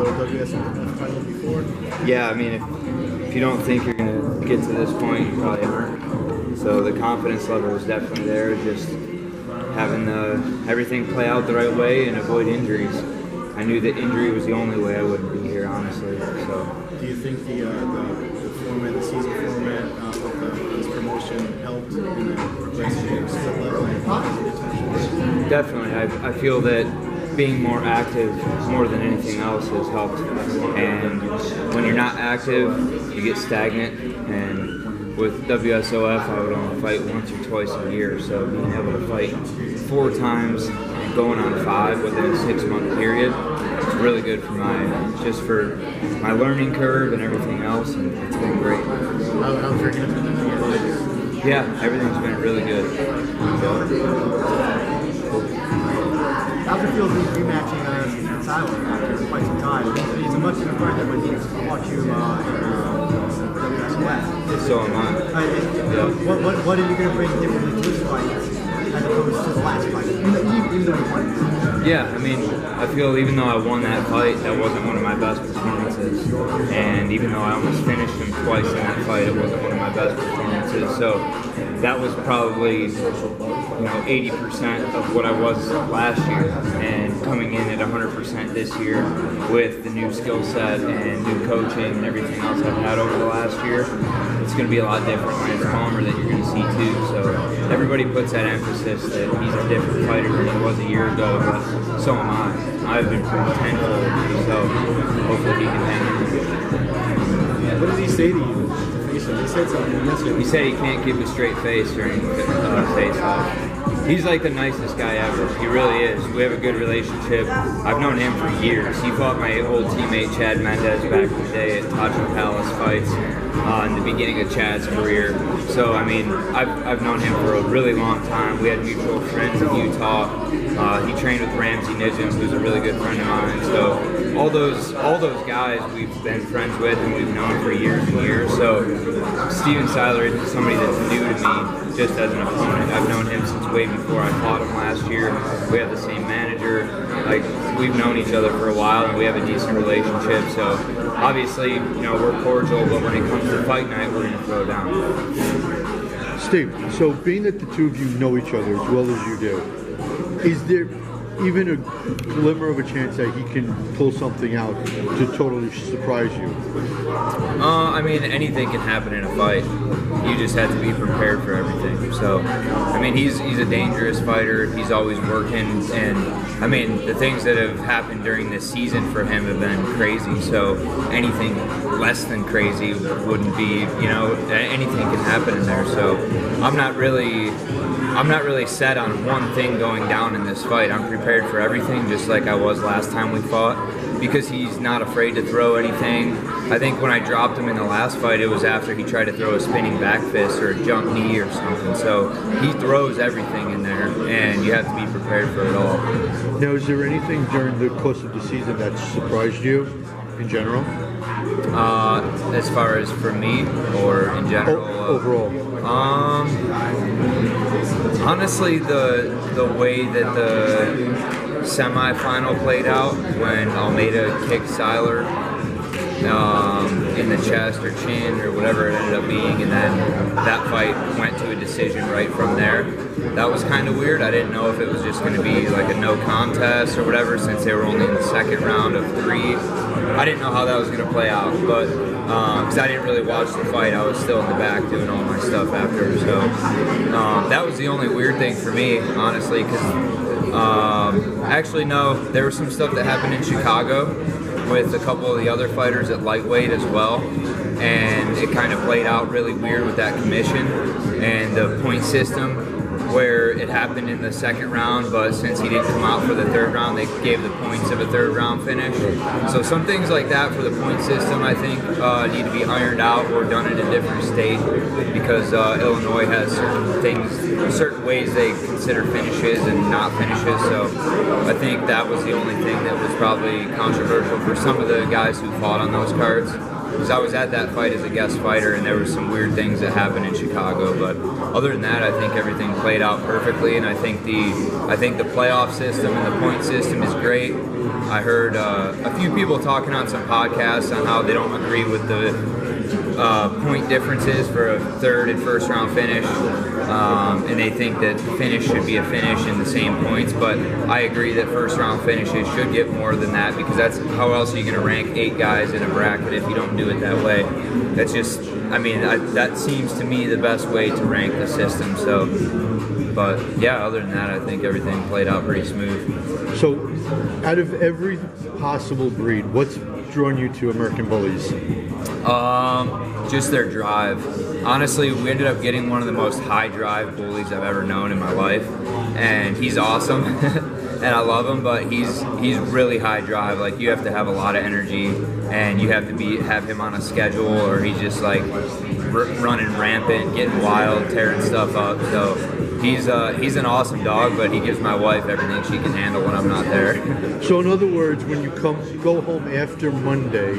the WSOF title before? Yeah, I mean, if you don't think you're going to get to this point, you probably aren't. So the confidence level was definitely there, just having everything play out the right way and avoid injuries. I knew that injury was the only way I wouldn't be here, honestly. So. Do you think the format, the season format of this promotion helped in the progressing skill level? Definitely. I feel that being more active more than anything else has helped. And when you're not active, you get stagnant. And with WSOF, I would only fight once or twice a year. So being able to fight 4 times and going on 5 within a 6-month period, it's really good for my learning curve and everything else, and it's been great. How's your camp been? Yeah, everything's been really good. How's it feel to be rematching Steven Siler after quite some time? He's a much different fighter, but he's watched you in WSOF. So am I. What are you going to bring differently to this fight as opposed to the last fight? Even though you won? Yeah, I mean, I feel even though I won that fight, that wasn't one of my best performances. And even though I almost finished him twice in that fight, it wasn't one of my best performances. So that was probably 80% of what I was last year. And coming in at 100% this year with the new skill set and new coaching and everything else I've had over the last year, it's going to be a lot different. Lance Palmer that you're going to see too. So everybody puts that emphasis that he's a different fighter than he was a year ago, but so am I. I've been pretty tenfold, so hopefully he can hang. What did he say to you? He said something yesterday. He said he can't keep a straight face during face-off. He's like the nicest guy ever. He really is. We have a good relationship. I've known him for years. He fought my old teammate Chad Mendez back in the day at Tajo Palace fights in the beginning of Chad's career. So, I mean, I've known him for a really long time. We had mutual friends in Utah. He trained with Ramsey Nijum, who's a really good friend of mine. So all those guys we've been friends with and we've known for years and years. So Steven Siler isn't somebody that's new to me just as an opponent. I've known him since way before I fought him last year. We have the same manager. Like, we've known each other for a while and we have a decent relationship. So obviously, we're cordial, but when it comes to fight night, we're going to throw down. Steve, so being that the two of you know each other as well as you do, is there even a glimmer of a chance that he can pull something out to totally surprise you? I mean, anything can happen in a fight. You just have to be prepared for everything. So, I mean, he's a dangerous fighter. He's always working, and I mean, the things that have happened during this season for him have been crazy. So, anything less than crazy wouldn't be, anything can happen in there. So, I'm not really set on one thing going down in this fight. I'm prepared for everything, just like I was last time we fought, because he's not afraid to throw anything. I think when I dropped him in the last fight, it was after he tried to throw a spinning back fist or a jump knee or something. So he throws everything in there, and you have to be prepared for it all. Now, is there anything during the course of the season that surprised you in general? As far as for me or in general? Overall. Honestly, the way that the semifinal played out when Almeida kicked Siler in the chest or chin or whatever it ended up being, and then that fight went to a decision right from there. That was kind of weird. I didn't know if it was just going to be like a no contest or whatever, since they were only in the second round of 3. I didn't know how that was going to play out, but because I didn't really watch the fight, I was still in the back doing all my stuff after. So that was the only weird thing for me, honestly, because actually, no, there was some stuff that happened in Chicago with a couple of the other fighters at lightweight as well, and it kind of played out really weird with that commission and the point system, where it happened in the second round, but since he didn't come out for the third round, they gave the points of a third round finish. So some things like that for the point system, I think, need to be ironed out or done in a different state, because Illinois has certain ways they consider finishes and not finishes. So I think that was the only thing that was probably controversial for some of the guys who fought on those cards. Because I was at that fight as a guest fighter, and there were some weird things that happened in Chicago. But other than that, I think everything played out perfectly, and I think the playoff system and the point system is great. I heard a few people talking on some podcasts on how they don't agree with the point differences for a third and first round finish, and they think that finish should be a finish in the same points, but I agree that first round finishes should get more than that, because that's how else are you going to rank 8 guys in a bracket if you don't do it that way. That's just, I mean, that seems to me the best way to rank the system. So, but yeah, other than that, I think everything played out pretty smooth. So, out of every possible breed, what's drawn you to American Bullies? Just their drive. Honestly, we ended up getting one of the most high drive bullies I've ever known in my life, and he's awesome. And I love him, but he's really high drive. Like, you have to have a lot of energy, and you have to have him on a schedule, or he's just like running rampant, getting wild, tearing stuff up. So he's an awesome dog, but he gives my wife everything she can handle when I'm not there. So in other words, when you go home after Monday,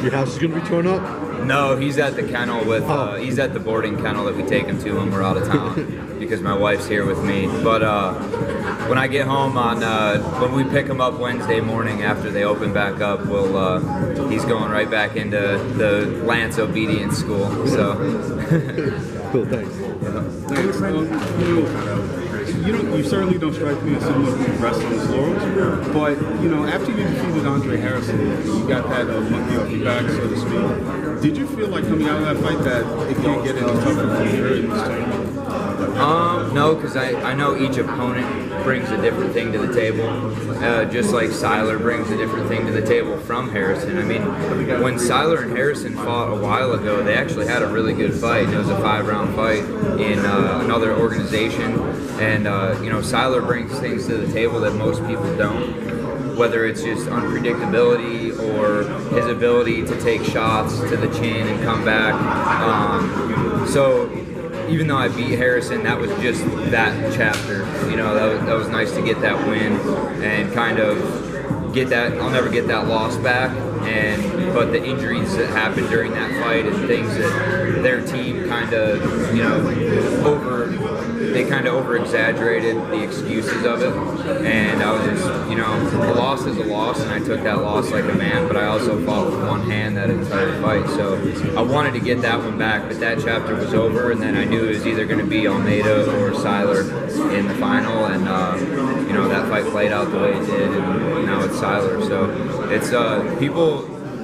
your house is going to be torn up? No, he's at the kennel with. He's at the boarding kennel that we take him to when we're out of town, because my wife's here with me. But when I get home when we pick him up Wednesday morning after they open back up, he's going right back into the Lance obedience school. So. Cool, thanks. Thanks. You certainly don't strike me as someone who rests on his laurels, but after you defeated Andre Harrison, you got that monkey off your back, so to speak. Did you feel like coming out of that fight that it can't get any tougher from here in this tournament? No, because I know each opponent brings a different thing to the table, just like Siler brings a different thing to the table from Harrison. I mean, when Siler and Harrison fought a while ago, they actually had a really good fight. It was a 5-round fight in another organization, and Siler brings things to the table that most people don't, whether it's just unpredictability or his ability to take shots to the chin and come back. So even though I beat Harrison, that was just that chapter. That was nice to get that win and kind of get that. I'll never get that loss back. But the injuries that happened during that fight and things that their team kind of, over exaggerated the excuses of it. And I was just, a loss is a loss, and I took that loss like a man, but I also fought with one hand that entire fight. So I wanted to get that one back, but that chapter was over, and then I knew it was either going to be Almeida or Siler in the final, and that fight played out the way it did, and now it's Siler. So it's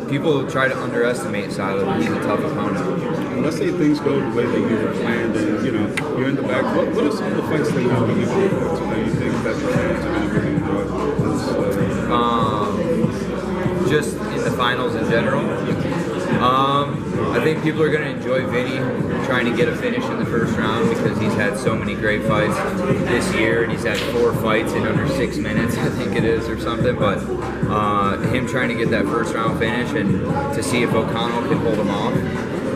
people try to underestimate Siler, but he's a tough opponent. Let's say things go the way that you were planned, and you're in the back. What are some of the fights that you're looking forward to that you think that the fans are going to really enjoy? Just in the finals in general. I think people are going to enjoy Vinny trying to get a finish in the first round, because he's had so many great fights this year, and he's had 4 fights in under 6 minutes, I think it is, or something. But him trying to get that first round finish and to see if O'Connell can hold him off.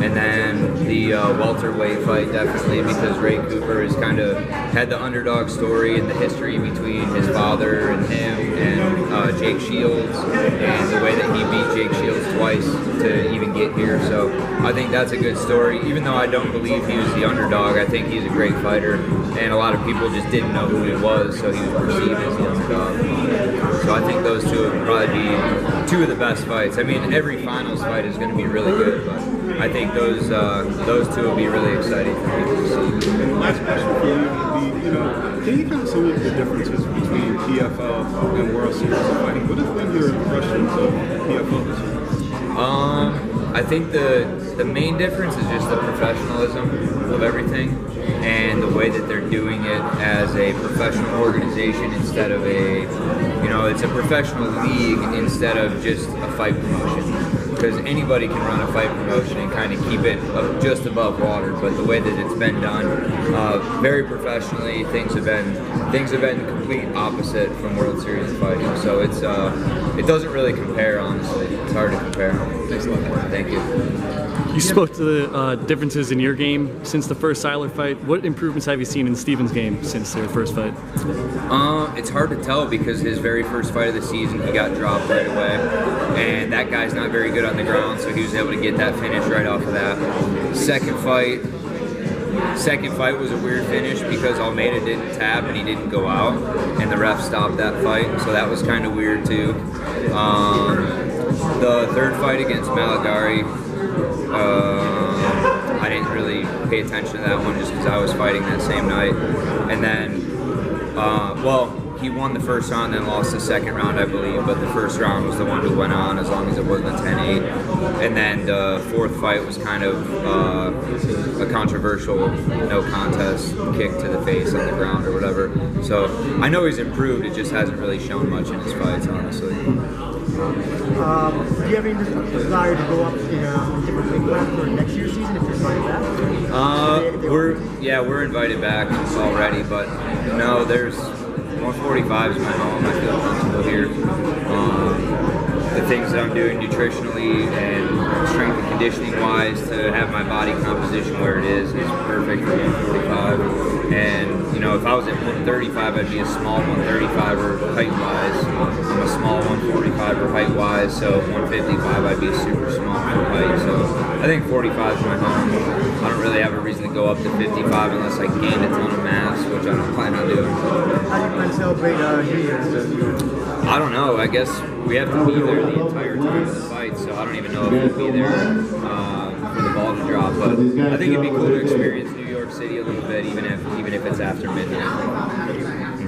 And then the welterweight fight, definitely, because Ray Cooper has kind of had the underdog story and the history between his father and him and Jake Shields, and the way that he beat Jake Shields twice to even get here. So I think that's a good story. Even though I don't believe he was the underdog, I think he's a great fighter, and a lot of people just didn't know who he was, so he was perceived as the underdog. So I think those two would probably be 2 of the best fights. I mean, every finals fight is going to be really good, but I think those 2 will be really exciting for people to see. And last question for you would be, can you kind of sum up the differences between PFL and World Series of Fighting? What have been your impressions of PFL this year? I think the main difference is just the professionalism of everything, and the way that they're doing it as a professional organization instead of it's a professional league instead of just a fight promotion. Because anybody can run a fight promotion and kind of keep it just above water, but the way that it's been done, very professionally, things have been complete opposite from World Series of Fighting. So it doesn't really compare, honestly. It's hard to compare. Thanks a lot. Thank you. You spoke to the differences in your game since the first Siler fight. What improvements have you seen in Steven's game since their first fight? It's hard to tell, because his very first fight of the season, he got dropped right away, and that guy's not very good on the ground, so he was able to get that finish right off of that. Second fight, Second fight was a weird finish because Almeida didn't tap and he didn't go out, and the ref stopped that fight, so that was kind of weird too. The third fight against Malagari, I didn't really pay attention to that one just because I was fighting that same night. And then, he won the first round and lost the second round, I believe, but the first round was the one who went on as long as it wasn't a 10-8. And then the fourth fight was kind of a controversial no contest kick to the face on the ground or whatever. So I know he's improved, it just hasn't really shown much in his fights, honestly. Do you have any desire to go up in a different weight class for next year's season if you're invited back? We're invited back already, but no, there's 145 is my home. I feel comfortable here. The things that I'm doing nutritionally and strength and conditioning wise to have my body composition where it is perfect for 145. And if I was at 135, I'd be a small 135er height wise. I'm a small 145er height wise, so 155 I'd be a super small for height. So I think 45 is my home. I don't really have a reason to go up to 55 unless I gain a ton of mass, which I don't plan on doing. How do you plan to celebrate New Year's? I don't know. I guess we have to be there the entire time of the fight, so I don't even know if we'll be there for the ball to drop. But I think it'd be cool to experience New York City a little bit, even if it's after midnight.